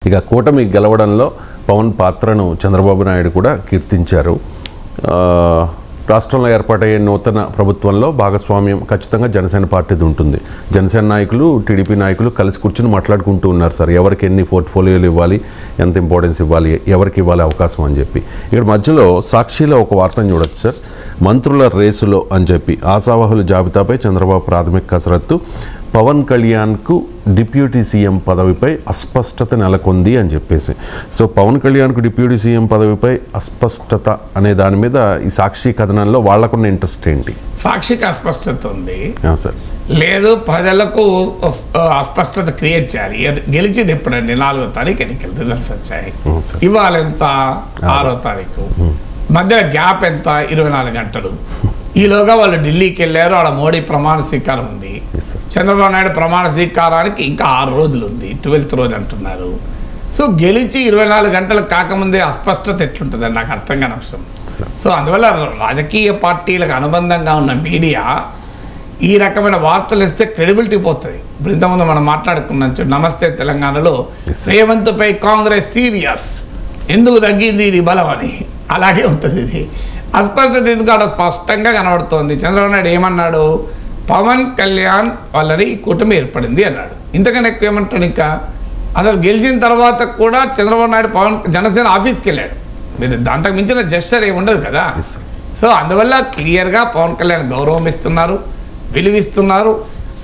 ఇక కూటమి గెలవడంలో పవన్ పాత్రను చంద్రబాబు నాయుడు కూడా కీర్తించారు. రాష్ట్రంలో ఏర్పాటయ్యే నూతన ప్రభుత్వంలో భాగస్వామ్యం ఖచ్చితంగా జనసేన పార్టీది ఉంటుంది. జనసేన నాయకులు, టీడీపీ నాయకులు కలిసి కూర్చుని మాట్లాడుకుంటూ ఉన్నారు సార్, ఎవరికి ఎన్ని పోర్ట్ఫోలియోలు ఇవ్వాలి, ఎంత ఇంపార్టెన్స్ ఇవ్వాలి, ఎవరికి ఇవ్వాలి అవకాశం అని చెప్పి. ఇక్కడ మధ్యలో సాక్షిలో ఒక వార్తను చూడొచ్చు సార్, మంత్రుల రేసులో అని చెప్పి ఆశావహుల జాబితాపై చంద్రబాబు ప్రాథమిక కసరత్తు, పవన్ కళ్యాణ్కు డిప్యూటీ సీఎం పదవిపై అస్పష్టత నెలకొంది అని చెప్పేసి. సో పవన్ కళ్యాణ్కు డిప్యూటీ సీఎం పదవిపై అస్పష్టత అనే దాని మీద ఈ సాక్షి కథనంలో వాళ్ళకున్న ఇంట్రెస్ట్ ఏంటి? సాక్షికి అస్పష్టత ఉంది సార్, లేదు ప్రజలకు అస్పష్టత క్రియేట్ చేయాలి. గెలిచింది ఎప్పుడండి? 4వ తారీఖు ఎన్నికలు రిజల్ట్స్ వచ్చాయి. ఇవాళ ఎంత? 6వ తారీఖు. మధ్యలో గ్యాప్ ఎంత? 24 గంటలు. ఈలోగా వాళ్ళు ఢిల్లీకి వెళ్ళారు. ఆడ మోడీ ప్రమాణ స్వీకారం ఉంది. చంద్రబాబు నాయుడు ప్రమాణ స్వీకారానికి ఇంకా 6 రోజులు ఉంది, 12th రోజు అంటున్నారు. సో గెలిచి 24 గంటలు కాకముందే అస్పష్టత ఎట్లుంటుందని నాకు అర్థం కాని అంశం. సో అందువల్ల రాజకీయ పార్టీలకు అనుబంధంగా ఉన్న మీడియా ఈ రకమైన వార్తలు ఇస్తే క్రెడిబిలిటీ పోతుంది. ఇప్పుడు ఇంతకుముందు మనం మాట్లాడుకున్నాం, నమస్తే తెలంగాణలో రేవంత్పై కాంగ్రెస్ సీరియస్, ఎందుకు తగ్గింది ఇది బలం అని. అలాగే ఉంటుంది ఇది. అస్పష్టత ఎందుకు అక్కడ స్పష్టంగా కనబడుతోంది. చంద్రబాబు నాయుడు ఏమన్నాడు? పవన్ కళ్యాణ్ వాళ్ళని ఈ కూటమి ఏర్పడింది అన్నాడు. ఇంతకన్నా ఎక్కువ ఏమంటాడు? ఇంకా అసలు గెలిచిన తర్వాత కూడా చంద్రబాబు నాయుడు జనసేన ఆఫీస్కి వెళ్ళాడు. మీరు దాంట్లో మించిన జస్చర్ ఏమి ఉండదు కదా. సో అందువల్ల క్లియర్గా పవన్ కళ్యాణ్ గౌరవం ఇస్తున్నారు, విలువిస్తున్నారు.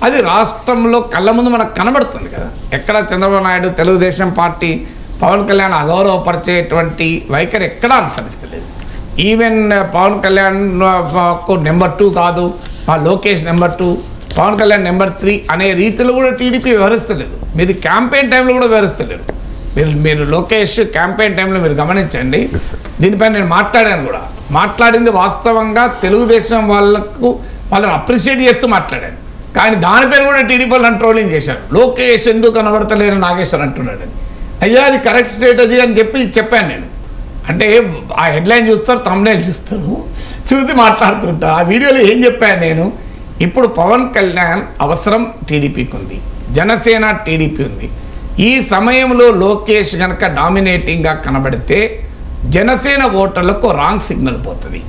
అది రాష్ట్రంలో కళ్ళ ముందు మనకు కనబడుతుంది కదా. ఎక్కడ చంద్రబాబు నాయుడు తెలుగుదేశం పార్టీ పవన్ కళ్యాణ్ అగౌరవపరిచేటువంటి వైఖరి ఎక్కడా అనుసరిస్తలేదు. ఈవెన్ పవన్ కళ్యాణ్ నెంబర్ 2 కాదు, లోకేష్ నెంబర్ 2, పవన్ కళ్యాణ్ నెంబర్ 3 అనే రీతిలో కూడా టీడీపీ వ్యవహరిస్తలేదు. మీరు క్యాంపెయిన్ టైంలో కూడా వ్యవహరిస్తలేదు. మీరు లోకేష్ క్యాంపెయిన్ టైంలో మీరు గమనించండి. దీనిపైన నేను మాట్లాడాను కూడా. మాట్లాడింది వాస్తవంగా తెలుగుదేశం వాళ్ళని అప్రిషియేట్ చేస్తూ మాట్లాడాను. కానీ దానిపైన కూడా టీడీపీ వాళ్ళని ట్రోలింగ్ చేశారు. లోకేష్ ఎందుకు కనబడతలేని నాగేశ్వర్ అంటున్నాడని. అయ్యా అది కరెక్ట్ స్ట్రాటజీ అని చెప్పాను నేను. అంటే ఆ హెడ్లైన్ చూస్తారు, థంబ్నెయిల్ చూస్తారు, చూసి మాట్లాడుతుంటారు. ఆ వీడియోలో ఏం చెప్పాను నేను? ఇప్పుడు పవన్ కళ్యాణ్ అవసరం టీడీపీకి ఉంది, జనసేన టీడీపీ ఉంది. ఈ సమయంలో లోకేష్ కనుక డామినేటింగ్గా కనబడితే జనసేన ఓటర్లకు రాంగ్ సిగ్నల్ పోతుంది,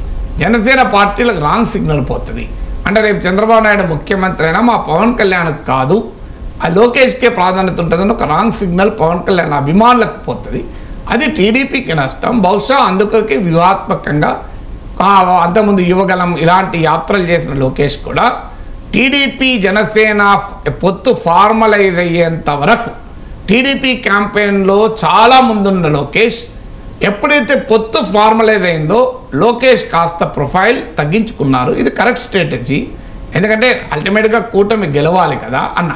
జనసేన పార్టీలకు రాంగ్ సిగ్నల్ పోతుంది. అంటే రేపు చంద్రబాబు నాయుడు ముఖ్యమంత్రి అయినా మా పవన్ కళ్యాణ్కి కాదు, ఆ లోకేష్కే ప్రాధాన్యత ఉంటుందని ఒక రాంగ్ సిగ్నల్ పవన్ కళ్యాణ్ అభిమానులకు పోతుంది. అది టీడీపీకి నష్టం. బహుశా అందుకొరకే వ్యూహాత్మకంగా అంతకుముందు యువగలం ఇలాంటి యాత్రలు చేసిన లోకేష్ కూడా టీడీపీ జనసేన పొత్తు ఫార్మలైజ్ అయ్యేంత వరకు టీడీపీ క్యాంపెయిన్లో చాలా ముందున్న లోకేష్ ఎప్పుడైతే పొత్తు ఫార్మలైజ్ అయిందో లోకేష్ కాస్త ప్రొఫైల్ తగ్గించుకున్నారు. ఇది కరెక్ట్ స్ట్రాటజీ. ఎందుకంటే అల్టిమేట్గా కూటమి గెలవాలి కదా అన్న.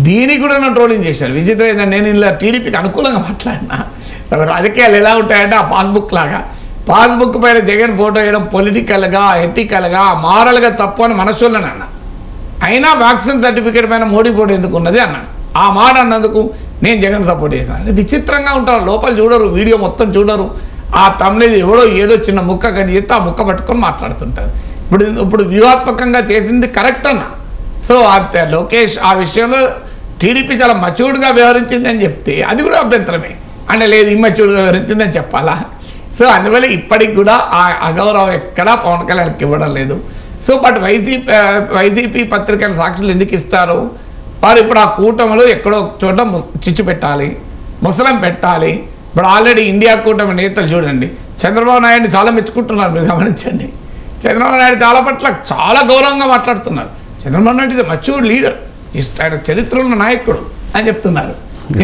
దీనికి కూడా నన్ను ట్రోలింగ్ చేశారు. విచిత్రం ఏంటంటే నేను ఇలా టీడీపీకి అనుకూలంగా మాట్లాడినా. రాజకీయాలు ఎలా ఉంటాయంటే ఆ పాస్బుక్ లాగా, పాస్బుక్ పైన జగన్ ఫోటో వేయడం పొలిటికల్గా, ఎథికల్గా, మారల్గా తప్పు అని మనసులోనే అన్నా. అయినా వ్యాక్సిన్ సర్టిఫికేట్ పైన మోడీ ఫోటో ఎందుకు ఉన్నది అన్నాను. ఆ మాట అన్నందుకు నేను జగన్ సపోర్ట్ చేశాను. విచిత్రంగా ఉంటారు, లోపల చూడరు, వీడియో మొత్తం చూడరు. ఆ తమ్ముడు ఎవడో ఏదో చిన్న ముక్క కని చేస్తే ఆ ముక్క పట్టుకొని మాట్లాడుతుంటారు. ఇప్పుడు వ్యూహాత్మకంగా చేసింది కరెక్ట్ అన్న. సో లోకేష్ ఆ విషయంలో టీడీపీ చాలా మచ్యూర్డ్గా వ్యవహరించింది అని చెప్తే అది కూడా అభ్యంతరమే. అంటే లేదు ఇమ్మచ్యూర్డ్గా వ్యవహరించిందని చెప్పాలా? సో అందువల్ల ఇప్పటికి కూడా ఆ అగౌరవం ఎక్కడా పవన్ కళ్యాణ్కి ఇవ్వడం లేదు. సో బట్ వైసీపీ పత్రికల సాక్షులు ఎందుకు ఇస్తారు? వారు ఇప్పుడు ఆ కూటమిలో ఎక్కడో చోట చిచ్చు పెట్టాలి, ముసలం పెట్టాలి. ఇప్పుడు ఆల్రెడీ ఇండియా కూటమి నేతలు చూడండి, చంద్రబాబు నాయుడిని చాలా మెచ్చుకుంటున్నారు. మీరు గమనించండి, చంద్రబాబు నాయుడు చాలా పట్ల చాలా గౌరవంగా మాట్లాడుతున్నారు. చంద్రబాబు నాయుడు ఇది మచ్యూర్డ్ లీడర్, ఆయన చరిత్రలో నాయకుడు అని చెప్తున్నారు.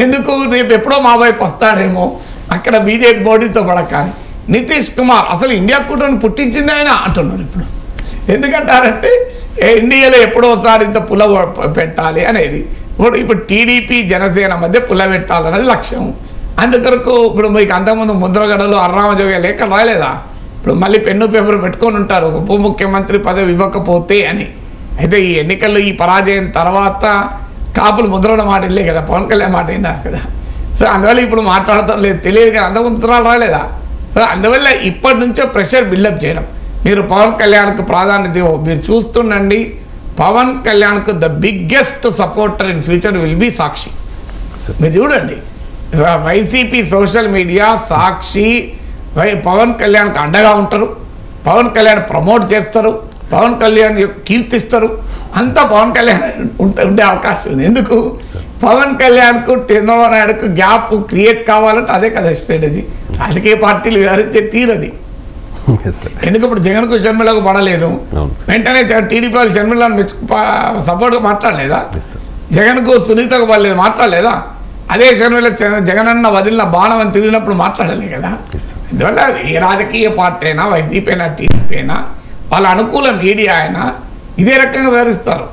ఎందుకు? రేపు ఎప్పుడో మా వైపు వస్తాడేమో, అక్కడ బీజేపీ మోడీతో పడకాని. నితీష్ కుమార్ అసలు ఇండియా కూటమిని పుట్టించింది ఆయన అంటున్నారు. ఎందుకంటారంటే ఇండియాలో ఎప్పుడోసారి ఇంత పుల్ల పెట్టాలి అనేది. ఇప్పుడు టీడీపీ జనసేన మధ్య పుల్ల పెట్టాలన్నది లక్ష్యం. అందుకొరకు ఇప్పుడు మీకు అంతకుముందు ముద్రగడలు అర్రామజోగ లేఖలు రాలేదా? ఇప్పుడు మళ్ళీ పెన్ను పేపర్ పెట్టుకొని ఉంటారు, ఉప ముఖ్యమంత్రి పదవి ఇవ్వకపోతే అని. అయితే ఈ ఎన్నికల్లో ఈ పరాజయం తర్వాత కాపులు ముద్రణ మాట వెళ్ళే కదా, పవన్ కళ్యాణ్ మాట విన్నారు కదా. సో అందువల్ల ఇప్పుడు మాట్లాడతాం లేదు తెలియదు కానీ అంతకుముందు ఉత్తరాలు రాలేదా? సో అందువల్ల ఇప్పటి నుంచో ప్రెషర్ బిల్డప్ చేయడం. మీరు పవన్ కళ్యాణ్కు ప్రాధాన్యత మీరు చూస్తుండండి. పవన్ కళ్యాణ్కు the biggest supporter in future will be Sakshi. మీరు చూడండి, వైసీపీ సోషల్ మీడియా సాక్షి పవన్ కళ్యాణ్కి అండగా ఉంటారు, పవన్ కళ్యాణ్ ప్రమోట్ చేస్తారు, పవన్ కళ్యాణ్ కీర్తిస్తారు, అంతా పవన్ కళ్యాణ్ ఉండే అవకాశం ఉంది. ఎందుకు పవన్ కళ్యాణ్కు చంద్రబాబు నాయుడుకు గ్యాప్ క్రియేట్ కావాలంటే అదే కదా స్ట్రాటజీ. రాజకీయ పార్టీలు వివరించే తీరది. ఎందుకు ఇప్పుడు జగన్కు షర్మిలకు పడలేదు, వెంటనే టీడీపీ వాళ్ళు షర్మిలను సపోర్ట్గా మాట్లాడలేదా? జగన్కు సునీతకు పడలేదు, మాట్లాడలేదా? అదే షర్మిల జగనన్న వదిలిన బాణం అని తిరిగినప్పుడు మాట్లాడలే కదా. అందువల్ల ఏ రాజకీయ పార్టీ అయినా, వైసీపీ అయినా, టీడీపీ అయినా, వాళ్ళ అనుకూల మీడియా అయినా ఇదే రకంగా వివరిస్తారు.